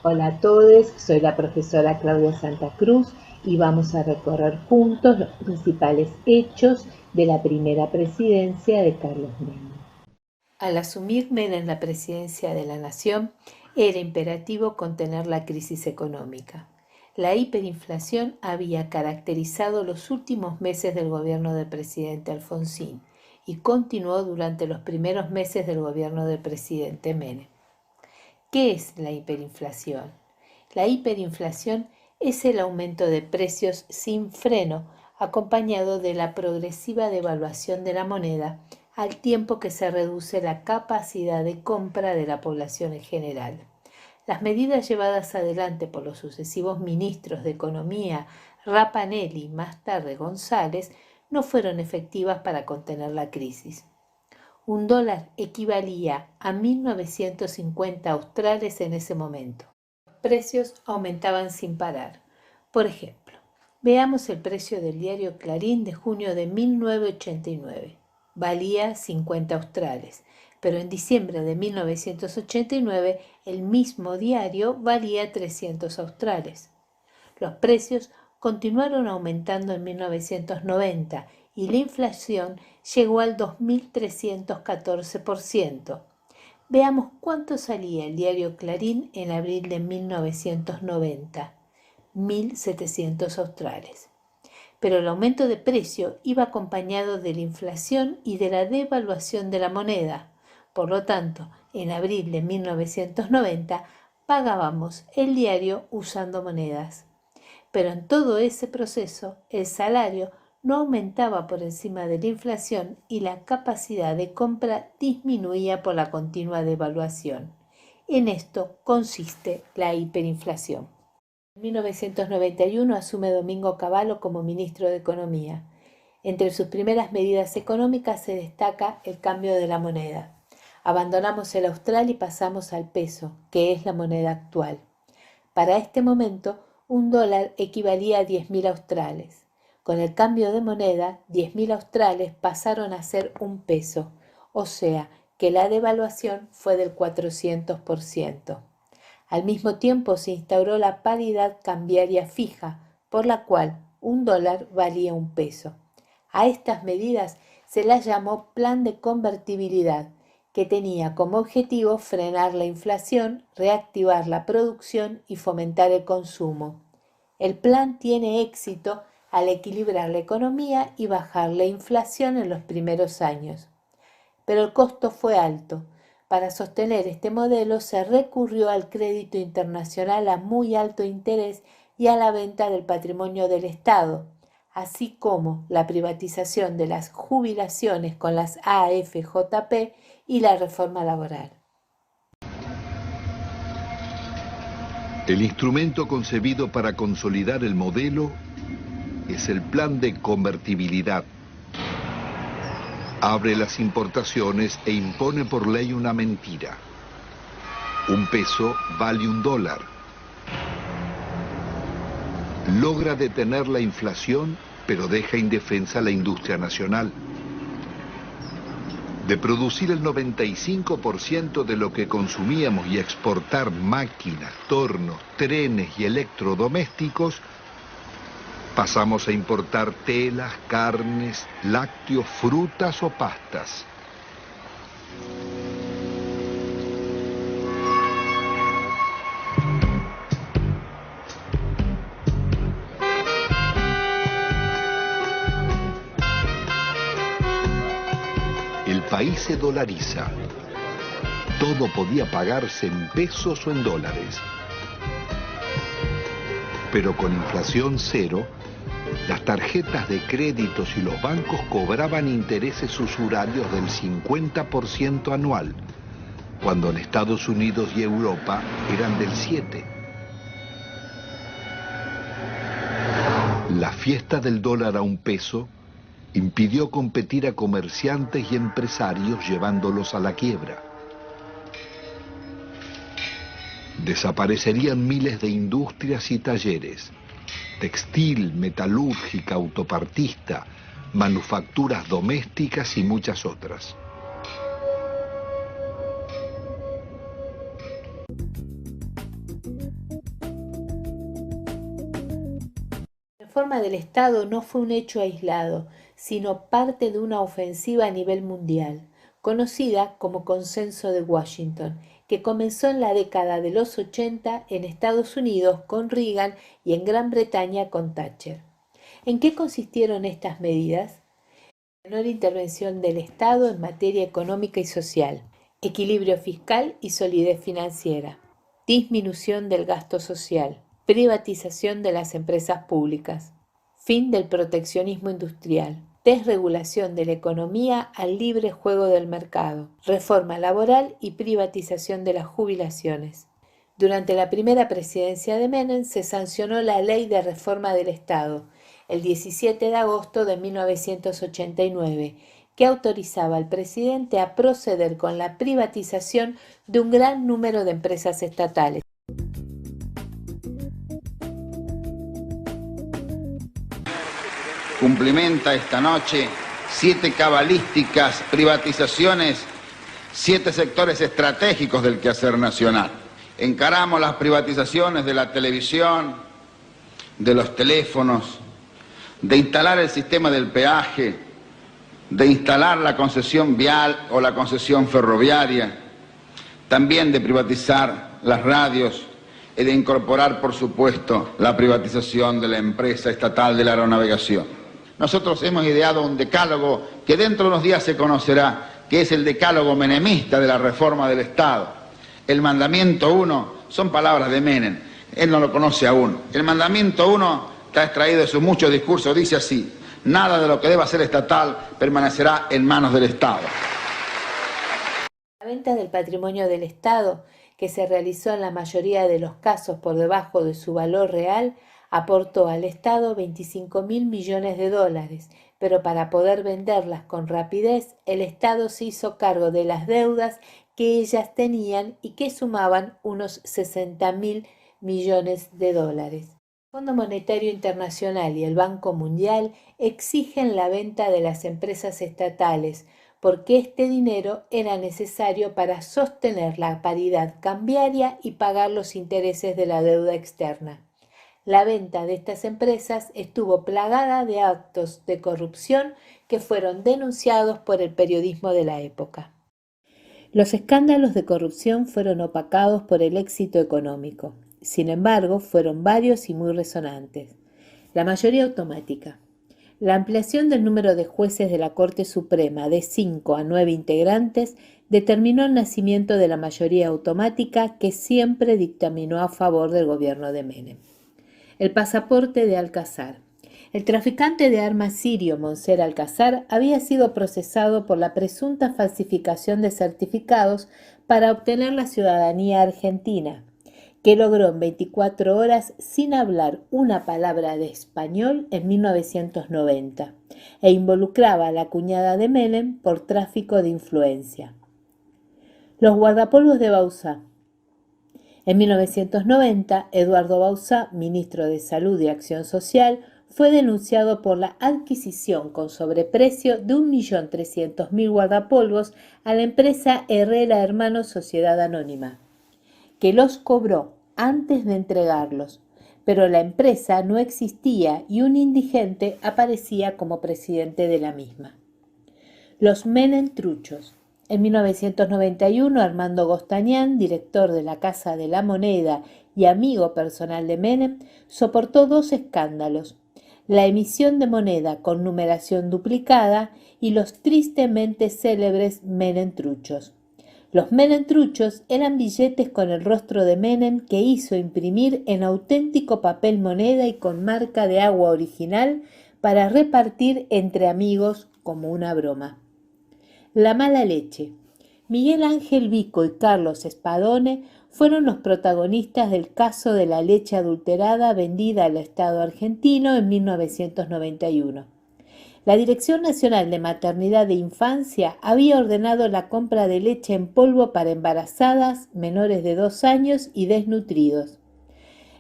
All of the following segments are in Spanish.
Hola a todos, soy la profesora Claudia Santa Cruz y vamos a recorrer juntos los principales hechos de la primera presidencia de Carlos Menem. Al asumir Menem la presidencia de la Nación, era imperativo contener la crisis económica. La hiperinflación había caracterizado los últimos meses del gobierno del presidente Alfonsín y continuó durante los primeros meses del gobierno del presidente Menem. ¿Qué es la hiperinflación? La hiperinflación es el aumento de precios sin freno, acompañado de la progresiva devaluación de la moneda, al tiempo que se reduce la capacidad de compra de la población en general. Las medidas llevadas adelante por los sucesivos ministros de Economía, Rapanelli y más tarde González, no fueron efectivas para contener la crisis. Un dólar equivalía a 1.950 australes en ese momento. Los precios aumentaban sin parar. Por ejemplo, veamos el precio del diario Clarín de junio de 1989. Valía 50 australes, pero en diciembre de 1989 el mismo diario valía 300 australes. Los precios continuaron aumentando en 1990 y la inflación llegó al 2.314%. Veamos cuánto salía el diario Clarín en abril de 1990. 1.700 australes. Pero el aumento de precio iba acompañado de la inflación y de la devaluación de la moneda. Por lo tanto, en abril de 1990 pagábamos el diario usando monedas. Pero en todo ese proceso, el salario no aumentaba por encima de la inflación y la capacidad de compra disminuía por la continua devaluación. En esto consiste la hiperinflación. En 1991 asume Domingo Cavallo como ministro de Economía. Entre sus primeras medidas económicas se destaca el cambio de la moneda. Abandonamos el austral y pasamos al peso, que es la moneda actual. Para este momento, un dólar equivalía a 10.000 australes. Con el cambio de moneda, 10.000 australes pasaron a ser un peso, o sea que la devaluación fue del 400%. Al mismo tiempo se instauró la paridad cambiaria fija, por la cual un dólar valía un peso. A estas medidas se las llamó Plan de Convertibilidad, que tenía como objetivo frenar la inflación, reactivar la producción y fomentar el consumo. El plan tiene éxito al equilibrar la economía y bajar la inflación en los primeros años. Pero el costo fue alto. Para sostener este modelo se recurrió al crédito internacional a muy alto interés y a la venta del patrimonio del Estado, así como la privatización de las jubilaciones con las AFJP y la reforma laboral. El instrumento concebido para consolidar el modelo es el Plan de Convertibilidad. Abre las importaciones e impone por ley una mentira. Un peso vale un dólar. Logra detener la inflación, pero deja indefensa la industria nacional. De producir el 95% de lo que consumíamos y exportar máquinas, tornos, trenes y electrodomésticos, pasamos a importar telas, carnes, lácteos, frutas o pastas. El país se dolariza. Todo podía pagarse en pesos o en dólares. Pero con inflación cero, las tarjetas de créditos y los bancos cobraban intereses usurarios del 50% anual, cuando en Estados Unidos y Europa eran del 7%. La fiesta del dólar a un peso impidió competir a comerciantes y empresarios llevándolos a la quiebra. Desaparecerían miles de industrias y talleres, textil, metalúrgica, autopartista, manufacturas domésticas y muchas otras. reforma del Estado no fue un hecho aislado, sino parte de una ofensiva a nivel mundial, conocida como Consenso de Washington, que comenzó en la década de los 80 en Estados Unidos con Reagan y en Gran Bretaña con Thatcher. ¿En qué consistieron estas medidas? Menor intervención del Estado en materia económica y social, equilibrio fiscal y solidez financiera, disminución del gasto social, privatización de las empresas públicas, fin del proteccionismo industrial, desregulación de la economía al libre juego del mercado, reforma laboral y privatización de las jubilaciones. Durante la primera presidencia de Menem se sancionó la Ley de Reforma del Estado, el 17 de agosto de 1989, que autorizaba al presidente a proceder con la privatización de un gran número de empresas estatales. Cumplimenta esta noche 7 cabalísticas privatizaciones, 7 sectores estratégicos del quehacer nacional. Encaramos las privatizaciones de la televisión, de los teléfonos, de instalar el sistema del peaje, de instalar la concesión vial o la concesión ferroviaria, también de privatizar las radios y de incorporar, por supuesto, la privatización de la empresa estatal de la aeronavegación. Nosotros hemos ideado un decálogo que dentro de unos días se conocerá, que es el decálogo menemista de la reforma del Estado. El mandamiento 1 son palabras de Menem, él no lo conoce aún. El mandamiento 1 está extraído de sus muchos discursos, dice así: nada de lo que deba ser estatal permanecerá en manos del Estado. La venta del patrimonio del Estado, que se realizó en la mayoría de los casos por debajo de su valor real, aportó al Estado 25.000 millones de dólares, pero para poder venderlas con rapidez, el Estado se hizo cargo de las deudas que ellas tenían y que sumaban unos 60.000 millones de dólares. El Fondo Monetario Internacional y el Banco Mundial exigen la venta de las empresas estatales porque este dinero era necesario para sostener la paridad cambiaria y pagar los intereses de la deuda externa. La venta de estas empresas estuvo plagada de actos de corrupción que fueron denunciados por el periodismo de la época. Los escándalos de corrupción fueron opacados por el éxito económico. Sin embargo, fueron varios y muy resonantes. La mayoría automática. La ampliación del número de jueces de la Corte Suprema de 5 a 9 integrantes determinó el nacimiento de la mayoría automática que siempre dictaminó a favor del gobierno de Menem. El pasaporte de Alcázar. El traficante de armas sirio Monser Alcázar había sido procesado por la presunta falsificación de certificados para obtener la ciudadanía argentina, que logró en 24 horas sin hablar una palabra de español en 1990, e involucraba a la cuñada de Menem por tráfico de influencia. Los guardapolvos de Bauzá. En 1990, Eduardo Bauzá, ministro de Salud y Acción Social, fue denunciado por la adquisición con sobreprecio de 1.300.000 guardapolvos a la empresa Herrera Hermanos Sociedad Anónima, que los cobró antes de entregarlos, pero la empresa no existía y un indigente aparecía como presidente de la misma. Los Menem truchos. En 1991, Armando Gostañán, director de la Casa de la Moneda y amigo personal de Menem, soportó 2 escándalos: la emisión de moneda con numeración duplicada y los tristemente célebres Menem truchos. Los Menem truchos eran billetes con el rostro de Menem que hizo imprimir en auténtico papel moneda y con marca de agua original para repartir entre amigos como una broma. La mala leche. Miguel Ángel Vico y Carlos Spadone fueron los protagonistas del caso de la leche adulterada vendida al Estado argentino en 1991. La Dirección Nacional de Maternidad e Infancia había ordenado la compra de leche en polvo para embarazadas, menores de 2 años y desnutridos.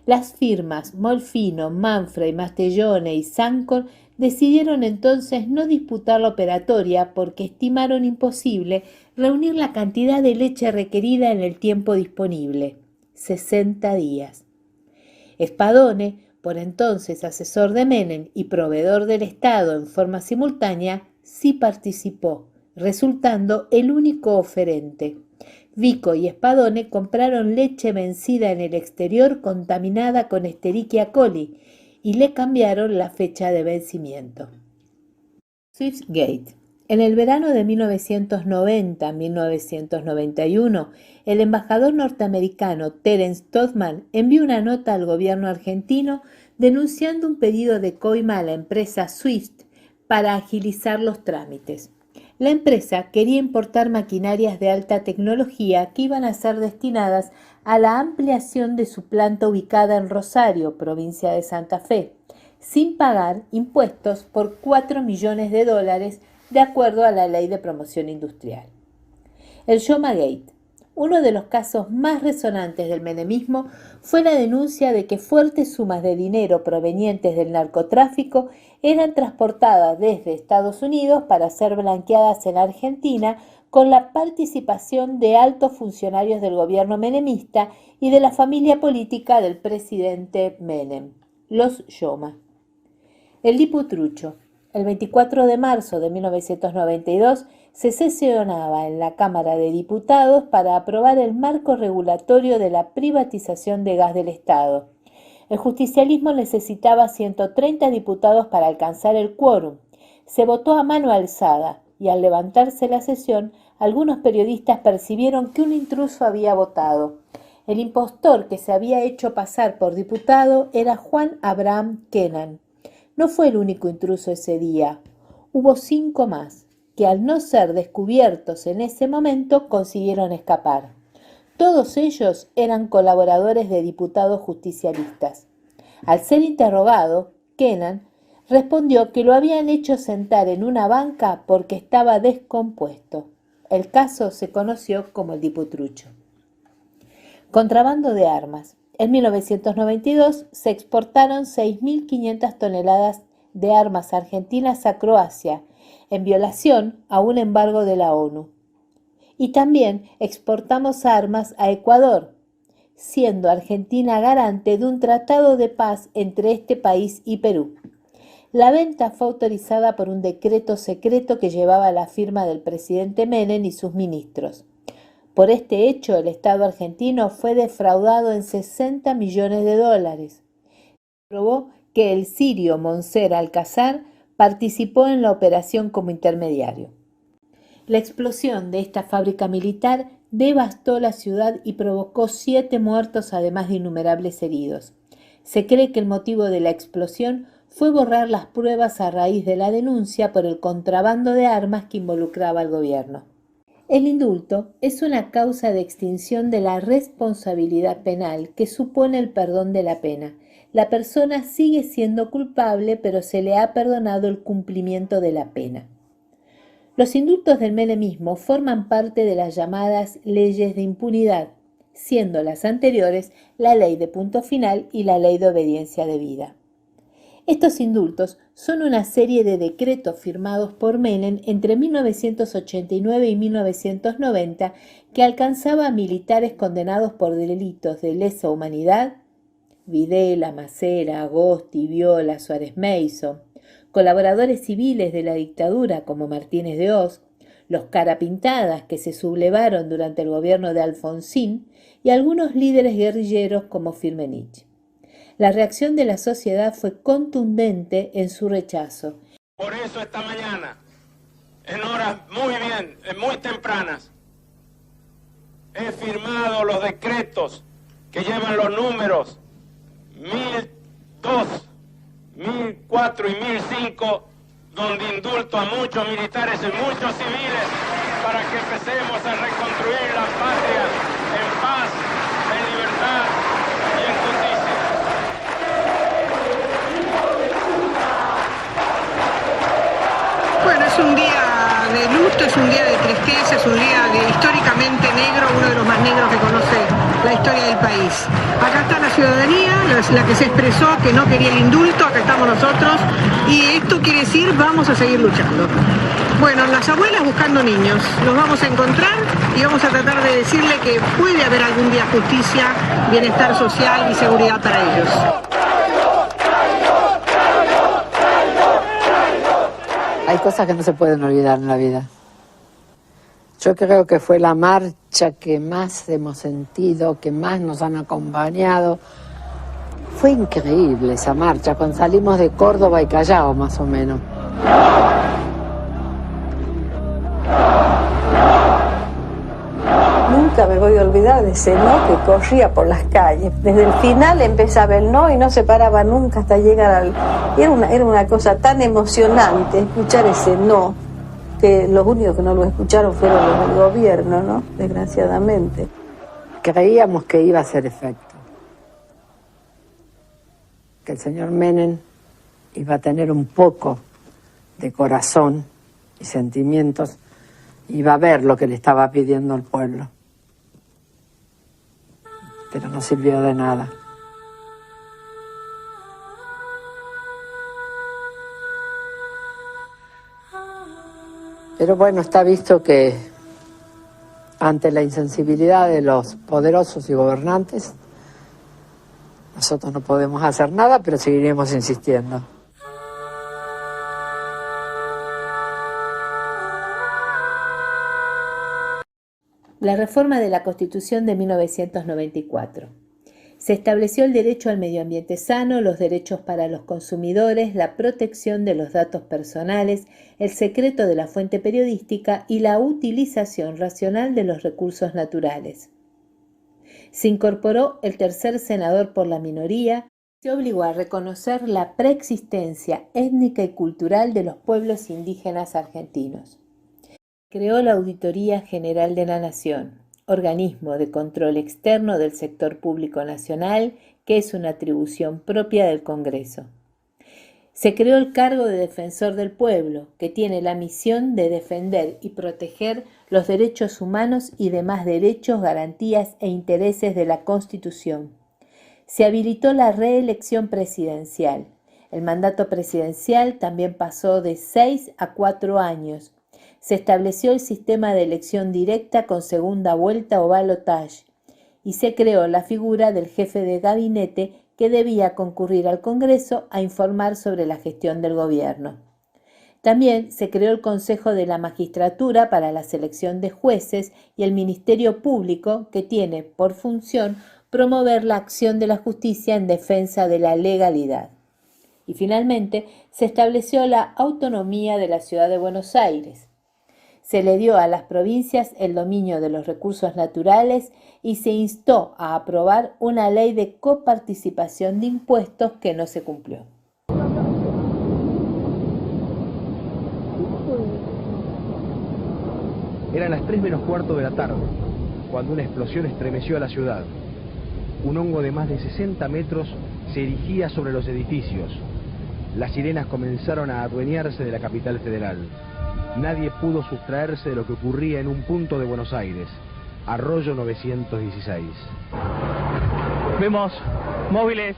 Las firmas Molfino, Manfrey, Mastellone y Sancor decidieron entonces no disputar la operatoria porque estimaron imposible reunir la cantidad de leche requerida en el tiempo disponible, 60 días. Spadone por entonces asesor de Menem y proveedor del Estado en forma simultánea, sí participó, resultando el único oferente. Vico y Spadone compraron leche vencida en el exterior contaminada con Escherichia coli y le cambiaron la fecha de vencimiento. SWIFTgate. En el verano de 1990-1991, el embajador norteamericano Terence Todman envió una nota al gobierno argentino denunciando un pedido de coima a la empresa SWIFT para agilizar los trámites. La empresa quería importar maquinarias de alta tecnología que iban a ser destinadas a la ampliación de su planta ubicada en Rosario, provincia de Santa Fe, sin pagar impuestos por $4 millones de acuerdo a la Ley de Promoción Industrial. El Shomagate. Uno de los casos más resonantes del menemismo fue la denuncia de que fuertes sumas de dinero provenientes del narcotráfico eran transportadas desde Estados Unidos para ser blanqueadas en Argentina con la participación de altos funcionarios del gobierno menemista y de la familia política del presidente Menem, los Yoma. El Diputrucho. El 24 de marzo de 1992 se sesionaba en la Cámara de Diputados para aprobar el marco regulatorio de la privatización de gas del Estado. El justicialismo necesitaba 130 diputados para alcanzar el quórum. Se votó a mano alzada y al levantarse la sesión, algunos periodistas percibieron que un intruso había votado. El impostor que se había hecho pasar por diputado era Juan Abraham Kennan. No fue el único intruso ese día. Hubo 5 más, que al no ser descubiertos en ese momento consiguieron escapar. Todos ellos eran colaboradores de diputados justicialistas. Al ser interrogado, Kennan respondió que lo habían hecho sentar en una banca porque estaba descompuesto. El caso se conoció como el Diputrucho. Contrabando de armas. En 1992 se exportaron 6.500 toneladas de armas argentinas a Croacia, en violación a un embargo de la ONU. Y también exportamos armas a Ecuador, siendo Argentina garante de un tratado de paz entre este país y Perú. La venta fue autorizada por un decreto secreto que llevaba la firma del presidente Menem y sus ministros. Por este hecho, el Estado argentino fue defraudado en $60 millones. Probó que el sirio Monser Alcázar participó en la operación como intermediario. La explosión de esta fábrica militar devastó la ciudad y provocó 7 muertos, además de innumerables heridos. Se cree que el motivo de la explosión fue borrar las pruebas a raíz de la denuncia por el contrabando de armas que involucraba al gobierno. El indulto es una causa de extinción de la responsabilidad penal que supone el perdón de la pena. La persona sigue siendo culpable, pero se le ha perdonado el cumplimiento de la pena. Los indultos del menemismo forman parte de las llamadas leyes de impunidad, siendo las anteriores la ley de punto final y la ley de obediencia debida. Estos indultos son una serie de decretos firmados por Menem entre 1989 y 1990 que alcanzaba a militares condenados por delitos de lesa humanidad, Videla, Macera, Agosti, Viola, Suárez Mason, colaboradores civiles de la dictadura como Martínez de Hoz, los carapintadas que se sublevaron durante el gobierno de Alfonsín y algunos líderes guerrilleros como Firmenich. La reacción de la sociedad fue contundente en su rechazo. Por eso esta mañana, en horas muy tempranas, he firmado los decretos que llevan los números 1002, 1004 y 1005, donde indulto a muchos militares y muchos civiles para que empecemos a reconstruir la patria en paz, en libertad y en justicia. Bueno, es un día de luto, es un día de tristeza, es un día históricamente negro, uno de los más negros que conoce la historia del país. Acá está la ciudadanía, la que se expresó que no quería el indulto, acá estamos nosotros, y esto quiere decir vamos a seguir luchando. Bueno, las abuelas buscando niños, los vamos a encontrar y vamos a tratar de decirle que puede haber algún día justicia, bienestar social y seguridad para ellos. Hay cosas que no se pueden olvidar en la vida. Yo creo que fue la marcha que más hemos sentido, que más nos han acompañado. Fue increíble esa marcha, cuando salimos de Córdoba y Callao, más o menos. Nunca me voy a olvidar de ese no que corría por las calles. Desde el final empezaba el no y no se paraba nunca hasta llegar al... Era una cosa tan emocionante escuchar ese no, que los únicos que no lo escucharon fueron los del gobierno, ¿no? Desgraciadamente. Creíamos que iba a hacer efecto, que el señor Menem iba a tener un poco de corazón y sentimientos, iba a ver lo que le estaba pidiendo el pueblo. Pero no sirvió de nada. Pero bueno, está visto que ante la insensibilidad de los poderosos y gobernantes, nosotros no podemos hacer nada, pero seguiremos insistiendo. La reforma de la Constitución de 1994. Se estableció el derecho al medio ambiente sano, los derechos para los consumidores, la protección de los datos personales, el secreto de la fuente periodística y la utilización racional de los recursos naturales. Se incorporó el tercer senador por la minoría. Se obligó a reconocer la preexistencia étnica y cultural de los pueblos indígenas argentinos. Creó la Auditoría General de la Nación, organismo de control externo del sector público nacional, que es una atribución propia del Congreso. Se creó el cargo de Defensor del Pueblo, que tiene la misión de defender y proteger los derechos humanos y demás derechos, garantías e intereses de la Constitución. Se habilitó la reelección presidencial. El mandato presidencial también pasó de 6 a 4 años. Se estableció el sistema de elección directa con segunda vuelta o balotage y se creó la figura del jefe de gabinete que debía concurrir al Congreso a informar sobre la gestión del gobierno. También se creó el Consejo de la Magistratura para la selección de jueces y el Ministerio Público, que tiene por función promover la acción de la justicia en defensa de la legalidad. Y finalmente se estableció la autonomía de la Ciudad de Buenos Aires. Se le dio a las provincias el dominio de los recursos naturales y se instó a aprobar una ley de coparticipación de impuestos que no se cumplió. Eran las 3 menos cuarto de la tarde, cuando una explosión estremeció a la ciudad. Un hongo de más de 60 metros se erigía sobre los edificios. Las sirenas comenzaron a adueñarse de la capital federal. Nadie pudo sustraerse de lo que ocurría en un punto de Buenos Aires, Arroyo 916. Vemos móviles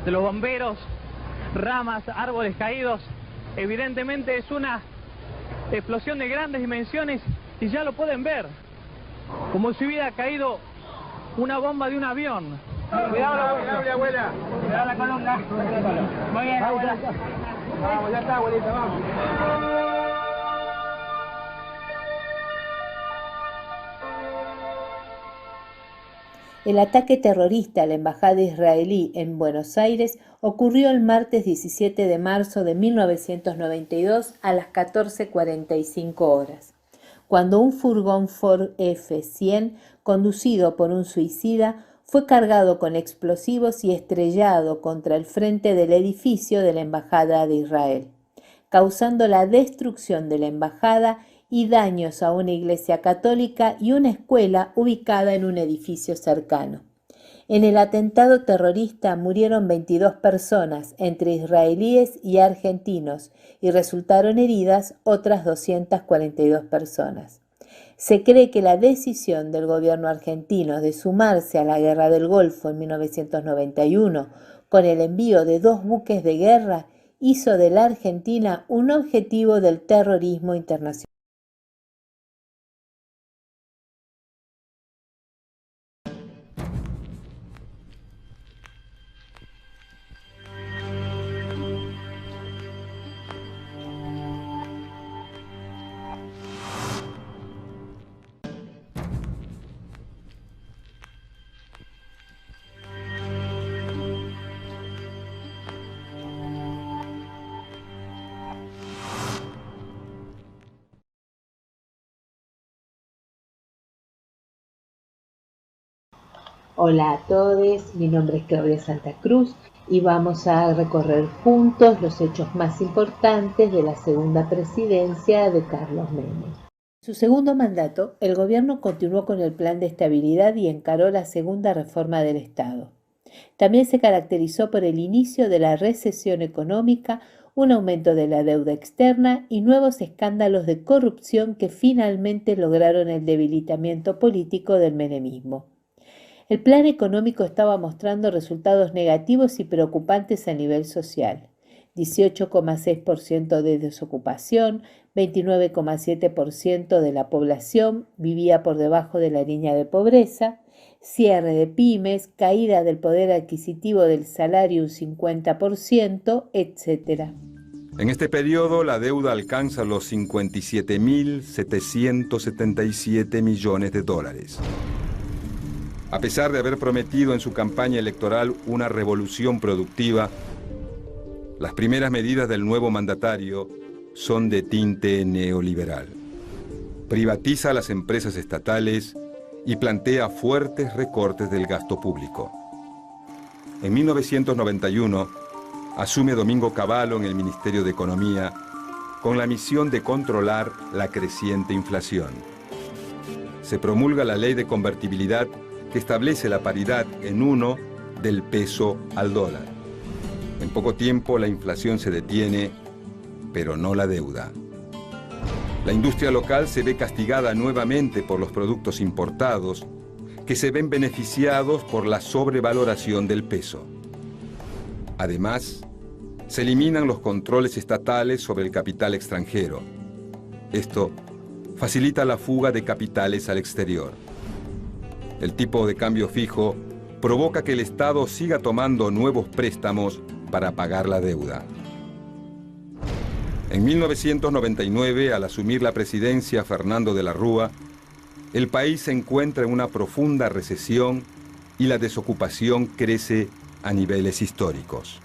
de los bomberos, ramas, árboles caídos. Evidentemente es una explosión de grandes dimensiones y ya lo pueden ver, como si hubiera caído una bomba de un avión. Cuidado la abuela. Cuidado la columna. Muy bien, abuela. Vamos, ya está, abuelita, vamos. El ataque terrorista a la embajada israelí en Buenos Aires ocurrió el martes 17 de marzo de 1992 a las 14:45 horas, cuando un furgón Ford F-100 conducido por un suicida fue cargado con explosivos y estrellado contra el frente del edificio de la embajada de Israel, causando la destrucción de la embajada y daños a una iglesia católica y una escuela ubicada en un edificio cercano. En el atentado terrorista murieron 22 personas, entre israelíes y argentinos, y resultaron heridas otras 242 personas. Se cree que la decisión del gobierno argentino de sumarse a la Guerra del Golfo en 1991 con el envío de 2 buques de guerra hizo de la Argentina un objetivo del terrorismo internacional. Hola a todos, mi nombre es Claudia Santa Cruz y vamos a recorrer juntos los hechos más importantes de la segunda presidencia de Carlos Menem. En su segundo mandato, el gobierno continuó con el plan de estabilidad y encaró la segunda reforma del Estado. También se caracterizó por el inicio de la recesión económica, un aumento de la deuda externa y nuevos escándalos de corrupción que finalmente lograron el debilitamiento político del menemismo. El plan económico estaba mostrando resultados negativos y preocupantes a nivel social. 18,6% de desocupación, 29,7% de la población vivía por debajo de la línea de pobreza, cierre de pymes, caída del poder adquisitivo del salario un 50%, etc. En este periodo, la deuda alcanza los 57.777 millones de dólares. A pesar de haber prometido en su campaña electoral una revolución productiva, las primeras medidas del nuevo mandatario son de tinte neoliberal. Privatiza las empresas estatales y plantea fuertes recortes del gasto público. En 1991, asume Domingo Cavallo en el Ministerio de Economía con la misión de controlar la creciente inflación. Se promulga la ley de convertibilidad que establece la paridad en 1 del peso al dólar. En poco tiempo la inflación se detiene, pero no la deuda. La industria local se ve castigada nuevamente por los productos importados, que se ven beneficiados por la sobrevaloración del peso. Además, se eliminan los controles estatales sobre el capital extranjero. Esto facilita la fuga de capitales al exterior. El tipo de cambio fijo provoca que el Estado siga tomando nuevos préstamos para pagar la deuda. En 1999, al asumir la presidencia Fernando de la Rúa, el país se encuentra en una profunda recesión y la desocupación crece a niveles históricos.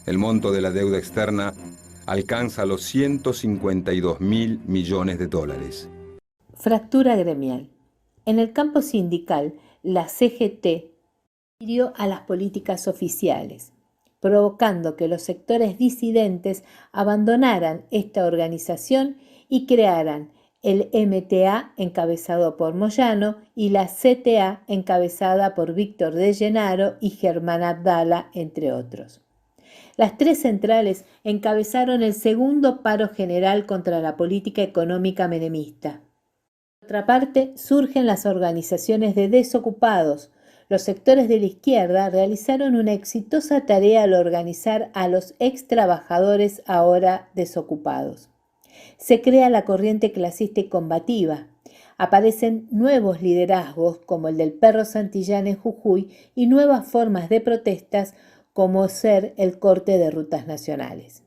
El monto de la deuda externa alcanza los 152.000 millones de dólares. Fractura gremial. En el campo sindical, la CGT adhirió a las políticas oficiales, provocando que los sectores disidentes abandonaran esta organización y crearan el MTA encabezado por Moyano y la CTA encabezada por Víctor de Llenaro y Germán Abdala, entre otros. Las tres centrales encabezaron el segundo paro general contra la política económica menemista. Por otra parte, surgen las organizaciones de desocupados. Los sectores de la izquierda realizaron una exitosa tarea al organizar a los ex-trabajadores ahora desocupados. Se crea la corriente clasista y combativa. Aparecen nuevos liderazgos como el del Perro Santillán en Jujuy y nuevas formas de protestas como ser el corte de rutas nacionales.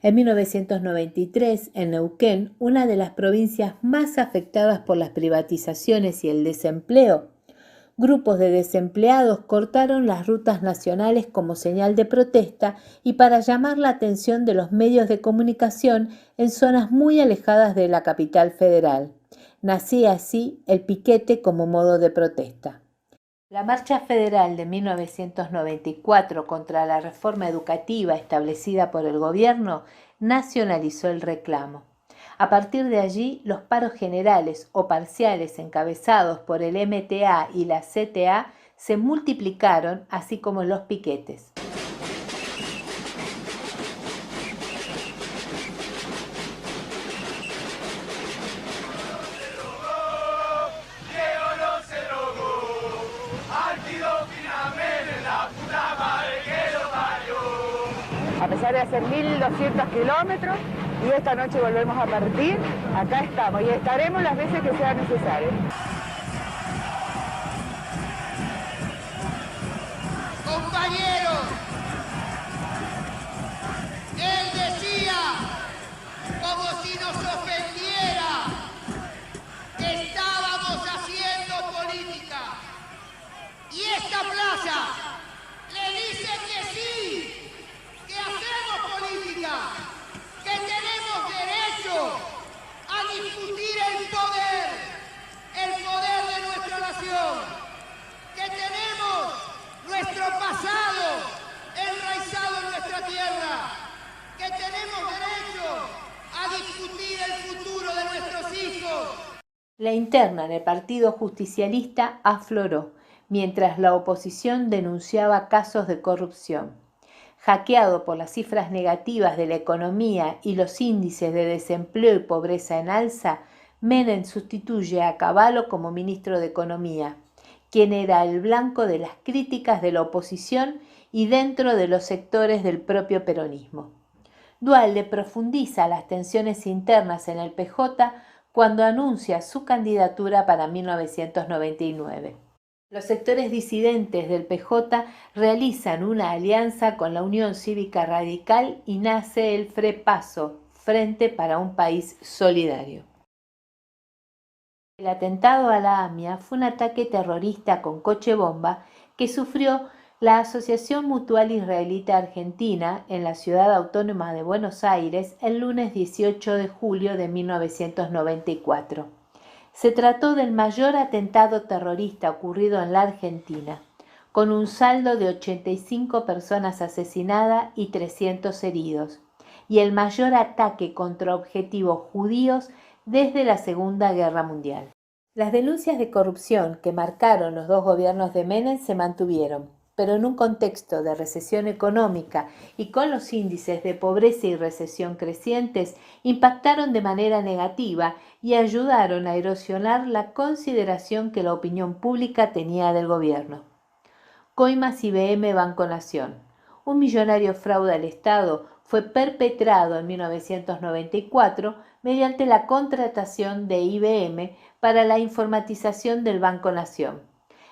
En 1993, en Neuquén, una de las provincias más afectadas por las privatizaciones y el desempleo, grupos de desempleados cortaron las rutas nacionales como señal de protesta y para llamar la atención de los medios de comunicación en zonas muy alejadas de la capital federal. Nacía así el piquete como modo de protesta. La Marcha Federal de 1994 contra la reforma educativa establecida por el gobierno nacionalizó el reclamo. A partir de allí, los paros generales o parciales encabezados por el MTA y la CTA se multiplicaron, así como los piquetes. A pesar de hacer 1.200 kilómetros y esta noche volvemos a partir, acá estamos y estaremos las veces que sea necesario. Compañeros, él decía, como si nos ofendiera, que estábamos haciendo política. Y esta plaza le dice que sí, que hacemos política, que tenemos derecho a discutir el poder de nuestra nación, que La interna en el Partido Justicialista afloró, mientras la oposición denunciaba casos de corrupción. Hackeado por las cifras negativas de la economía y los índices de desempleo y pobreza en alza, Menem sustituye a Cavallo como ministro de Economía, quien era el blanco de las críticas de la oposición y dentro de los sectores del propio peronismo. Duhalde profundiza las tensiones internas en el PJ cuando anuncia su candidatura para 1999. Los sectores disidentes del PJ realizan una alianza con la Unión Cívica Radical y nace el FREPASO, Frente para un País Solidario. El atentado a la AMIA fue un ataque terrorista con coche bomba que sufrió la Asociación Mutual Israelita Argentina en la Ciudad Autónoma de Buenos Aires el lunes 18 de julio de 1994. Se trató del mayor atentado terrorista ocurrido en la Argentina, con un saldo de 85 personas asesinadas y 300 heridos, y el mayor ataque contra objetivos judíos desde la Segunda Guerra Mundial. Las denuncias de corrupción que marcaron los dos gobiernos de Menem se mantuvieron, pero en un contexto de recesión económica y con los índices de pobreza y recesión crecientes, impactaron de manera negativa y ayudaron a erosionar la consideración que la opinión pública tenía del gobierno. Coimas IBM Banco Nación. Un millonario fraude al Estado fue perpetrado en 1994 mediante la contratación de IBM para la informatización del Banco Nación.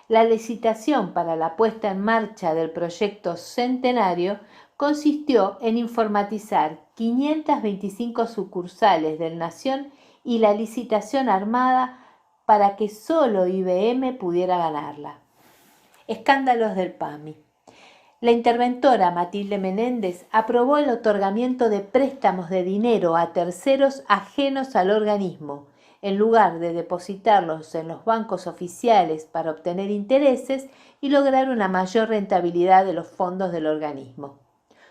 La licitación para la puesta en marcha del proyecto Centenario consistió en informatizar 525 sucursales del Nación y la licitación armada para que solo IBM pudiera ganarla. Escándalos del PAMI. La interventora Matilde Menéndez aprobó el otorgamiento de préstamos de dinero a terceros ajenos al organismo, en lugar de depositarlos en los bancos oficiales para obtener intereses y lograr una mayor rentabilidad de los fondos del organismo.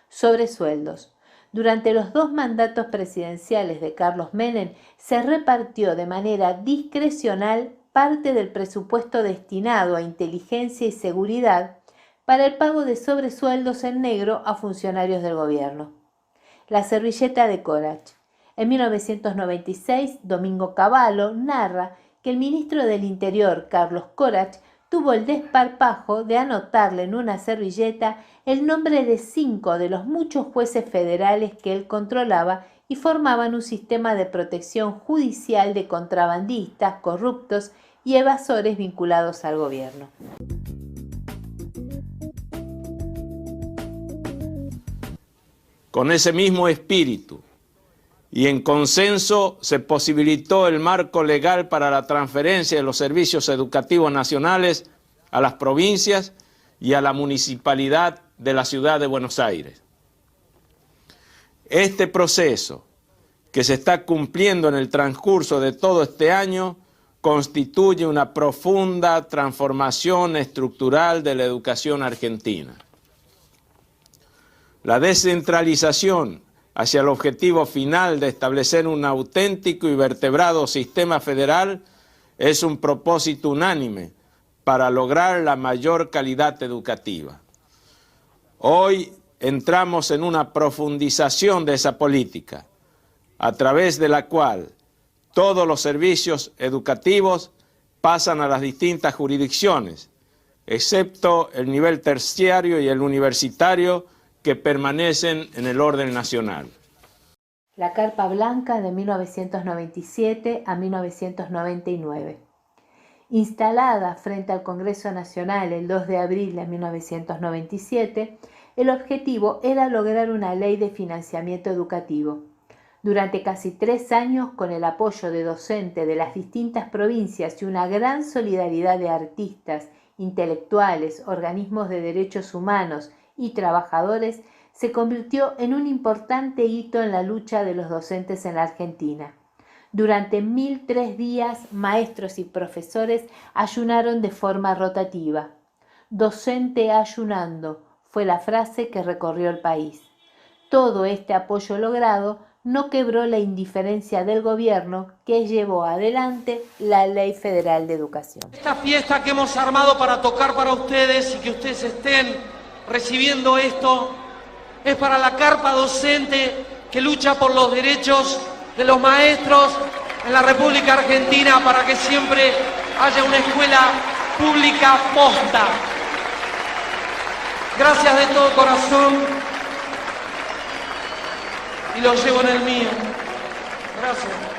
Sobresueldos. Durante los dos mandatos presidenciales de Carlos Menem se repartió de manera discrecional parte del presupuesto destinado a inteligencia y seguridad para el pago de sobresueldos en negro a funcionarios del gobierno. La servilleta de Corach. En 1996, Domingo Cavallo narra que el ministro del Interior, Carlos Corach, tuvo el desparpajo de anotarle en una servilleta el nombre de 5 de los muchos jueces federales que él controlaba y formaban un sistema de protección judicial de contrabandistas, corruptos y evasores vinculados al gobierno. Con ese mismo espíritu y en consenso se posibilitó el marco legal para la transferencia de los servicios educativos nacionales a las provincias y a la municipalidad de la ciudad de Buenos Aires. Este proceso, que se está cumpliendo en el transcurso de todo este año, constituye una profunda transformación estructural de la educación argentina. La descentralización hacia el objetivo final de establecer un auténtico y vertebrado sistema federal es un propósito unánime para lograr la mayor calidad educativa. Hoy entramos en una profundización de esa política, a través de la cual todos los servicios educativos pasan a las distintas jurisdicciones, excepto el nivel terciario y el universitario, que permanecen en el orden nacional. La Carpa Blanca de 1997 a 1999. Instalada frente al Congreso Nacional el 2 de abril de 1997, el objetivo era lograr una ley de financiamiento educativo. Durante casi 3 años, con el apoyo de docentes de las distintas provincias y una gran solidaridad de artistas, intelectuales, organismos de derechos humanos y trabajadores, se convirtió en un importante hito en la lucha de los docentes en la Argentina. Durante 1003 días, maestros y profesores ayunaron de forma rotativa. Docente ayunando fue la frase que recorrió el país. Todo este apoyo logrado no quebró la indiferencia del gobierno que llevó adelante la Ley Federal de Educación. Esta fiesta que hemos armado para tocar para ustedes y que ustedes estén recibiendo esto es para la carpa docente que lucha por los derechos de los maestros en la República Argentina para que siempre haya una escuela pública posta. Gracias de todo corazón y lo llevo en el mío. Gracias.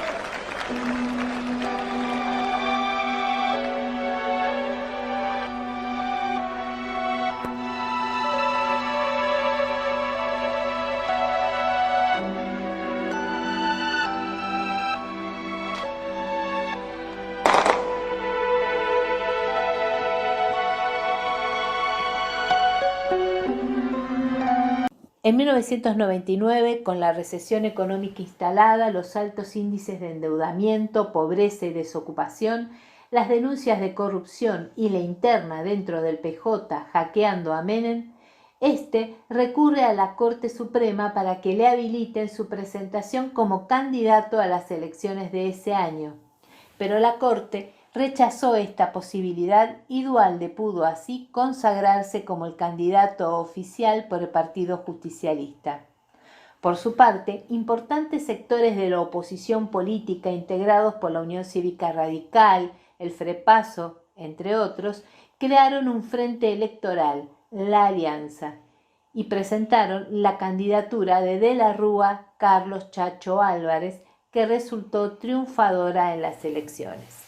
En 1999, con la recesión económica instalada, los altos índices de endeudamiento, pobreza y desocupación, las denuncias de corrupción y la interna dentro del PJ hackeando a Menem, este recurre a la Corte Suprema para que le habiliten su presentación como candidato a las elecciones de ese año. Pero la Corte rechazó esta posibilidad y Duhalde pudo así consagrarse como el candidato oficial por el Partido Justicialista. Por su parte, importantes sectores de la oposición política integrados por la Unión Cívica Radical, el FREPASO, entre otros, crearon un frente electoral, la Alianza, y presentaron la candidatura de la Rúa Carlos Chacho Álvarez, que resultó triunfadora en las elecciones.